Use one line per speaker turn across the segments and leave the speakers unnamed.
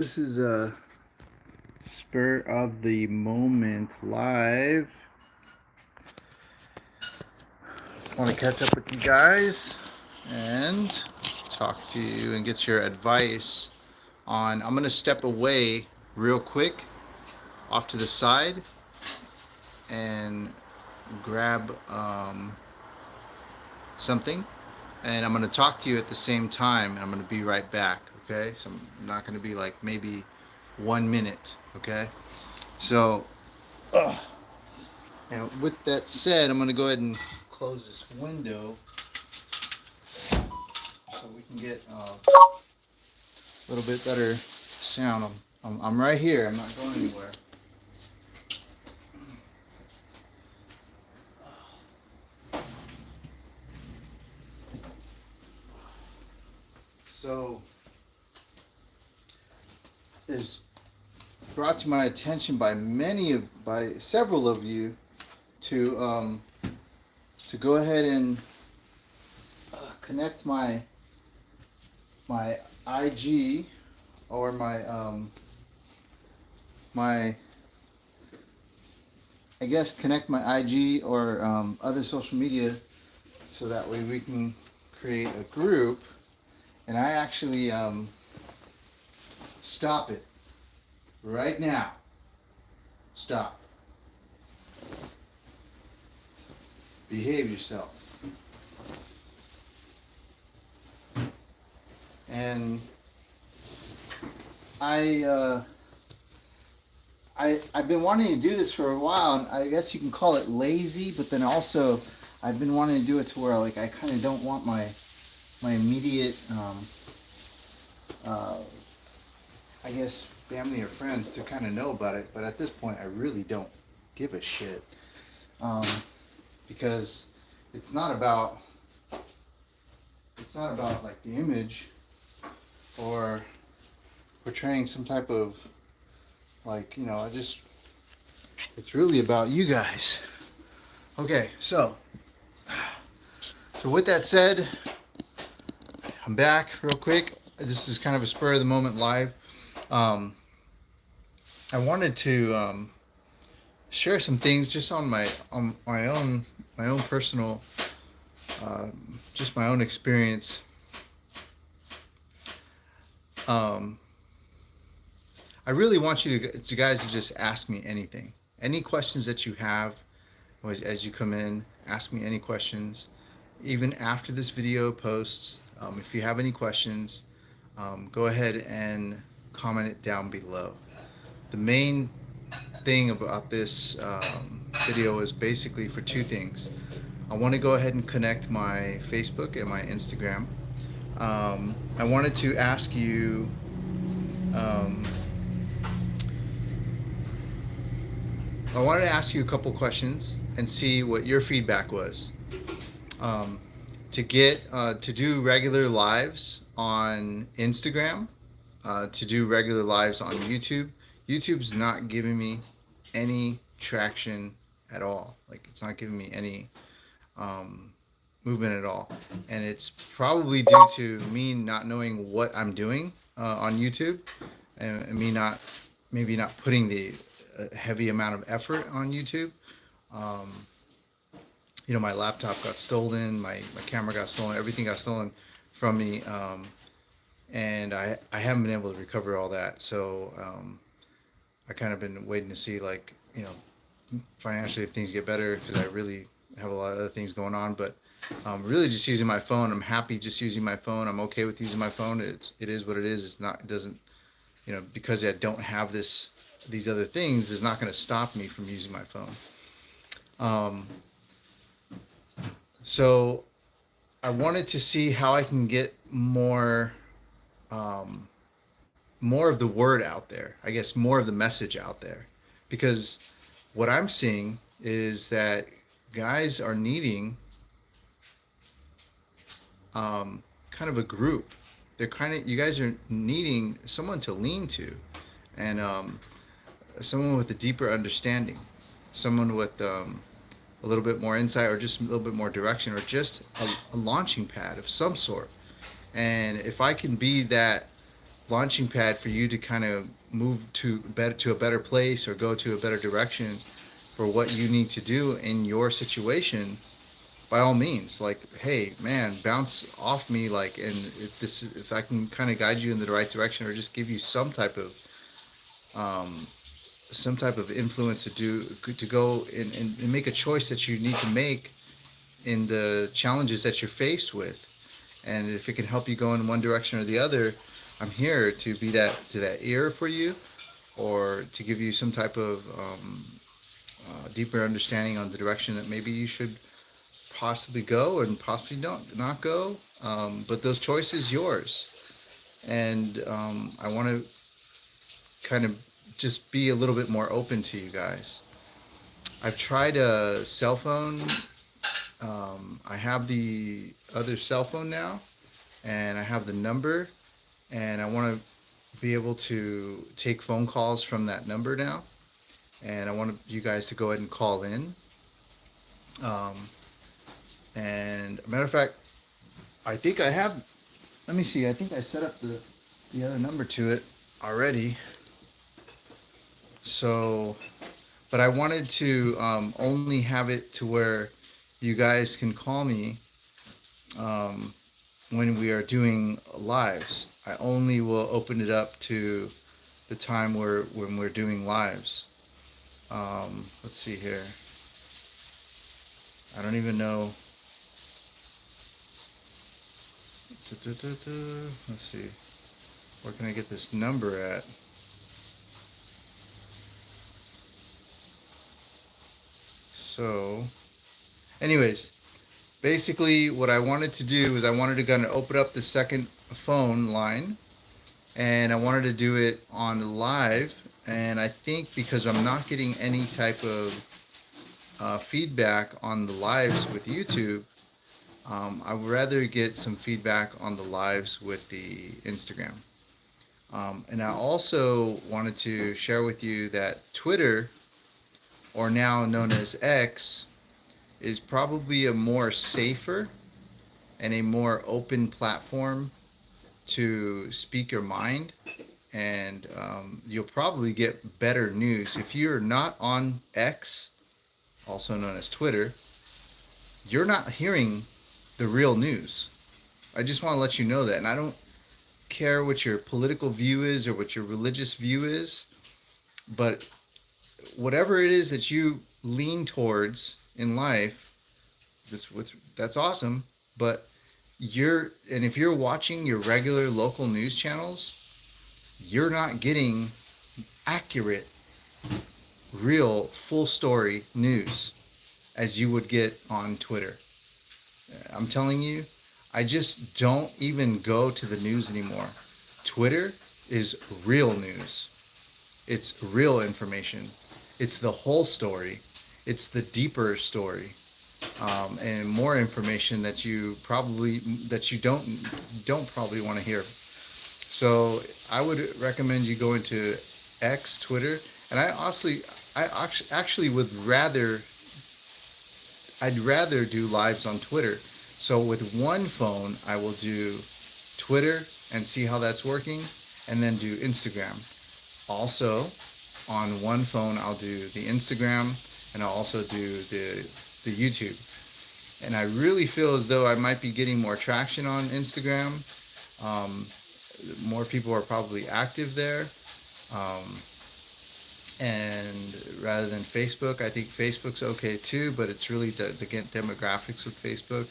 This is a spur of the moment live. Just want to catch up with you guys and talk to you and get your advice on. I'm going to step away real quick off to the side and grab something, and I'm going to talk to you at the same time, and I'm going to be right back. Okay, so I'm not going to be like maybe 1 minute. Okay, so and with that said, I'm going to go ahead and close this window so we can get a little bit better sound. I'm right here. I'm not going anywhere. So, is brought to my attention by several of you to go ahead and connect my IG or my I guess connect my IG or other social media so that way we can create a group. And I actually stop it right now. Stop. Behave yourself. And I've been wanting to do this for a while, and I guess you can call it lazy, but then also I've been wanting to do it to where like I kind of don't want my immediate I guess family or friends to kind of know about it, but at this point I really don't give a shit, because it's not about like the image or portraying some type of like, it's really about you guys. Okay, so with that said, I'm back real quick. This is kind of a spur of the moment live. I wanted to share some things just on my own personal, just my own experience. I really want you guys to just ask me anything, any questions that you have as you come in. Ask me any questions, even after this video posts. If you have any questions, go ahead and comment it down below. The main thing about this video is basically for two things. I want to go ahead and connect my Facebook and my Instagram. I wanted to ask you a couple questions and see what your feedback was. To do regular lives on Instagram, to do regular lives on YouTube. YouTube's not giving me any traction at all. Like, it's not giving me any movement at all, and it's probably due to me not knowing what I'm doing on YouTube, and me maybe not putting the heavy amount of effort on YouTube. My laptop got stolen, my camera got stolen, everything got stolen from me, and I haven't been able to recover all that. So I kind of been waiting to see, like, financially, if things get better, because I really have a lot of other things going on. But really just using my phone. I'm happy just using my phone. I'm okay with using my phone. It is what it is. It's not. It doesn't. Because I don't have these other things is not going to stop me from using my phone. So I wanted to see how I can get more of the word out there. I guess more of the message out there, because what I'm seeing is that guys are needing kind of a group. You guys are needing someone to lean to, and someone with a deeper understanding, someone with a little bit more insight, or just a little bit more direction, or just a launching pad of some sort. And if I can be launching pad for you to kind of move to a better place or go to a better direction for what you need to do in your situation, by all means, like, hey, man, bounce off me, like, and if I can kind of guide you in the right direction or just give you um, some type of influence to go and make a choice that you need to make in the challenges that you're faced with. And if it can help you go in one direction or the other, I'm here to be that ear for you, or to give you some type of deeper understanding on the direction that maybe you should possibly go and possibly not go. But those choices yours, and I want to kind of just be a little bit more open to you guys. I've tried a cell phone. I have the other cell phone now, and I have the number, and I want to be able to take phone calls from that number now. And I want you guys to go ahead and call in. Um, and a matter of fact, I think I have. Let me see. I think I set up the other number to it already. So, but I wanted to only have it to where you guys can call me when we are doing lives. I only will open it up to the time when we're doing lives. Let's see here. I don't even know. Let's see. Where can I get this number at? So, anyways, basically what I wanted to do is I wanted to kind of open up the second phone line, and I wanted to do it on live. And I think because I'm not getting any type of feedback on the lives with YouTube, I would rather get some feedback on the lives with the Instagram. And I also wanted to share with you that Twitter, or now known as X, is probably a more safer and a more open platform to speak your mind. And you'll probably get better news. If you're not on X, also known as Twitter, you're not hearing the real news. I just want to let you know that. And I don't care what your political view is or what your religious view is, but whatever it is that you lean towards in life, that's awesome. But if you're watching your regular local news channels, you're not getting accurate, real, full story news as you would get on Twitter. I'm telling you, I just don't even go to the news anymore. Twitter is real news. It's real information. It's the whole story. It's the deeper story, and more information that you don't probably want to hear. So I would recommend you go into X, Twitter, and I actually I'd rather do lives on Twitter. So with one phone, I will do Twitter and see how that's working, and then do Instagram. Also, on one phone, I'll do the Instagram, and I'll also do the YouTube. And I really feel as though I might be getting more traction on Instagram. Um, More people are probably active there. Um, and rather than Facebook, I think Facebook's okay too, but it's really the demographics with Facebook.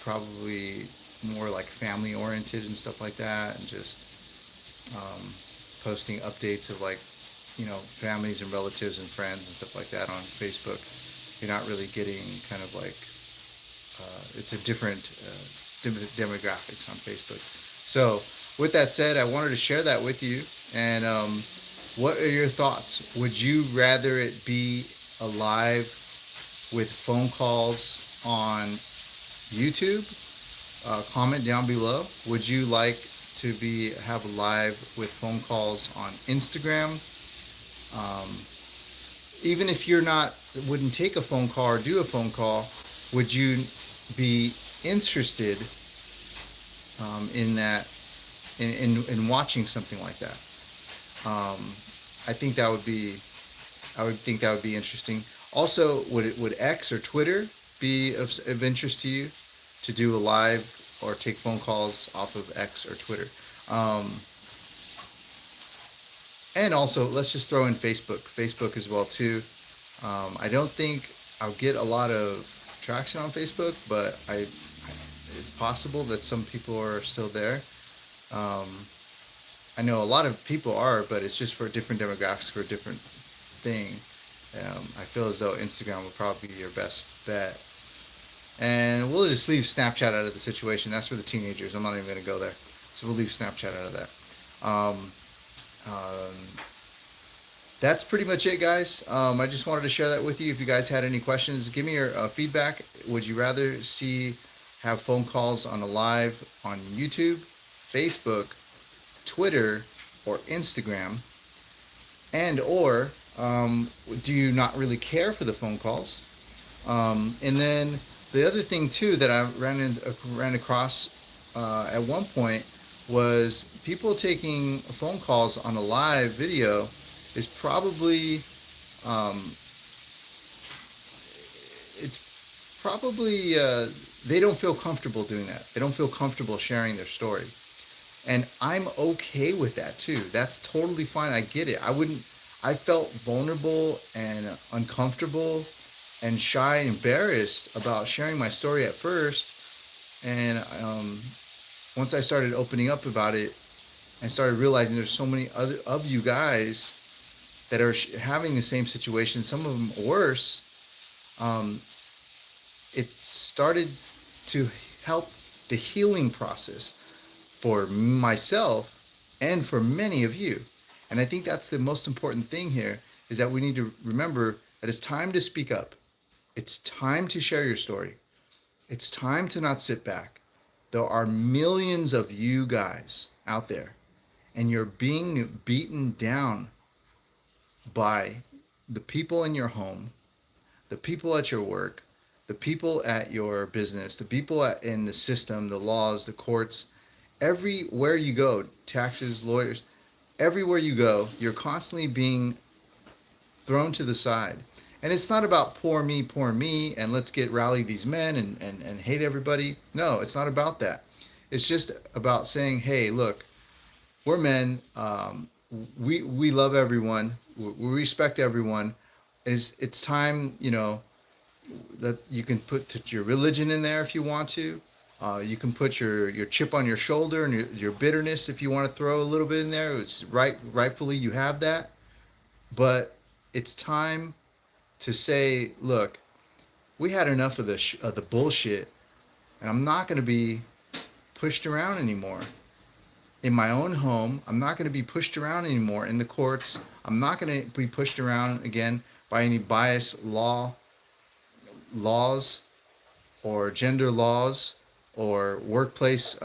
Probably more like family oriented and stuff like that, and just um, posting updates of, like, families and relatives and friends and stuff like that on Facebook. You're not really getting kind of like it's a different demographics on Facebook. So, with that said, I wanted to share that with you. And what are your thoughts? Would you rather it be alive with phone calls on YouTube? Comment down below. Would you like to have live with phone calls on Instagram? Um, Even if wouldn't take a phone call or do a phone call, would you be interested in that in watching something like that. Um, I think that would be I would think that would be interesting. Also, would X or Twitter be of interest to you to do a live or take phone calls off of X or Twitter? Um, and also, let's just throw in Facebook as well too. I don't think I'll get a lot of traction on Facebook, but it's possible that some people are still there. Um, I know a lot of people are, but it's just for different demographics for a different thing. I feel as though Instagram would probably be your best bet. And we'll just leave Snapchat out of the situation. That's for the teenagers. I'm not even going to go there. So we'll leave Snapchat out of that. Um, um, that's pretty much it, guys. I just wanted to share that with you. If you guys had any questions, give me your feedback. Would you rather see have phone calls on a live on YouTube, Facebook, Twitter, or Instagram? And or do you not really care for the phone calls? And then the other thing too that I ran across at one point was people taking phone calls on a live video is probably um, it's probably they don't feel comfortable doing that. They don't feel comfortable sharing their story, and I'm okay with that too. That's totally fine. I get it. I wouldn't. I felt vulnerable and uncomfortable and shy and embarrassed about sharing my story at first, and once I started opening up about it and started realizing there's so many other of you guys that are having the same situation, some of them worse, um, it started to help the healing process for myself and for many of you. And I think that's the most important thing here is that we need to remember that it's time to speak up. It's time to share your story. It's time to not sit back. There are millions of you guys out there, and you're being beaten down by the people in your home, the people at your work, the people at your business, the people in the system, the laws, the courts, everywhere you go, taxes, lawyers, everywhere you go, you're constantly being thrown to the side. And it's not about poor me, and let's get rally these men and hate everybody. No, it's not about that. It's just about saying, hey, look, we're men. We love everyone. We respect everyone. It's time, that you can put your religion in there if you want to. You can put your chip on your shoulder and your bitterness if you want to throw a little bit in there. It's rightfully you have that, but it's time to say, look, we had enough of the bullshit, and I'm not going to be pushed around anymore. In my own home, I'm not going to be pushed around anymore in the courts. I'm not going to be pushed around again by any bias laws or gender laws or workplace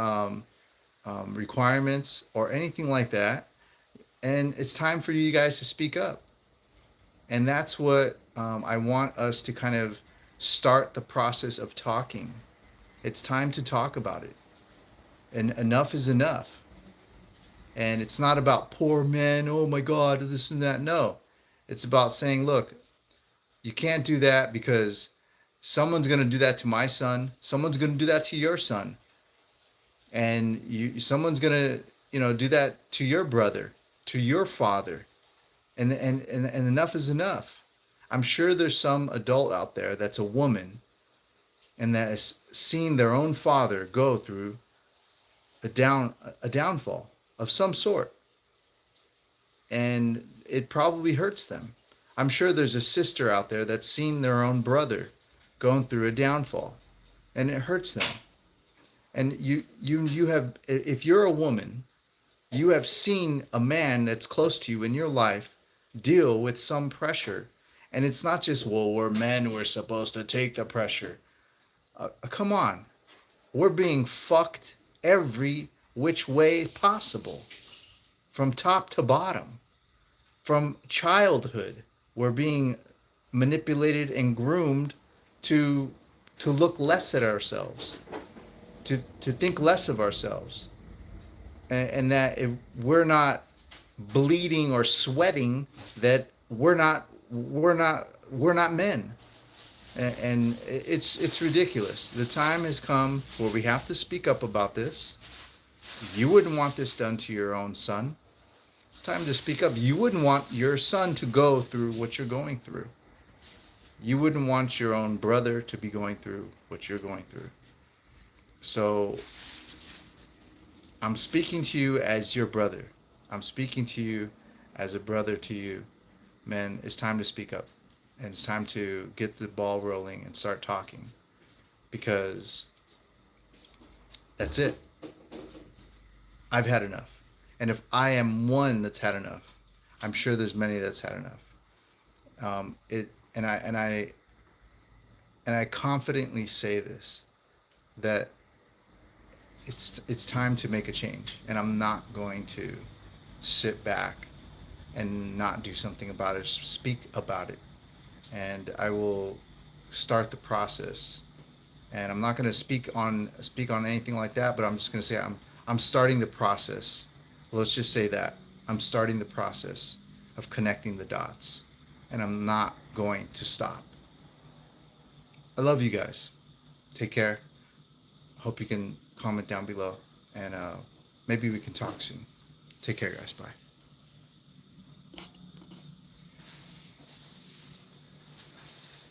requirements or anything like that. And it's time for you guys to speak up. And that's what I want us to kind of start the process of talking. It's time to talk about it. And enough is enough. And it's not about poor men, oh my God, this and that. No. It's about saying, look, you can't do that because someone's going to do that to my son. Someone's going to do that to your son. And someone's going to, do that to your brother, to your father. And enough is enough. I'm sure there's some adult out there that's a woman and that has seen their own father go through a downfall of some sort, and it probably hurts them. I'm sure there's a sister out there that's seen their own brother going through a downfall, and it hurts them. And you have, if you're a woman, you have seen a man that's close to you in your life deal with some pressure. And it's not just, well, we're men, we're supposed to take the pressure. Come on. We're being fucked every which way possible, from top to bottom. From childhood, we're being manipulated and groomed to look less at ourselves, to think less of ourselves. and that if we're not bleeding or sweating, that we're not men. And it's ridiculous. The time has come where we have to speak up about this. You wouldn't want this done to your own son. It's time to speak up. You wouldn't want your son to go through what you're going through. You wouldn't want your own brother to be going through what you're going through. So I'm speaking to you as your brother. I'm speaking to you as a brother to you. Man, it's time to speak up. And it's time to get the ball rolling and start talking. Because that's it. I've had enough. And if I am one that's had enough, I'm sure there's many that's had enough. It and I confidently say this, that it's time to make a change, and I'm not going to sit back and not do something about it. Speak about it, and I will start the process. And I'm not going to speak on anything like that, but I'm just going to say I'm starting the process. Let's just say that I'm starting the process of connecting the dots, and I'm not going to stop. I love you guys. Take care. Hope you can comment down below, and maybe we can talk soon. Take care, guys. Bye.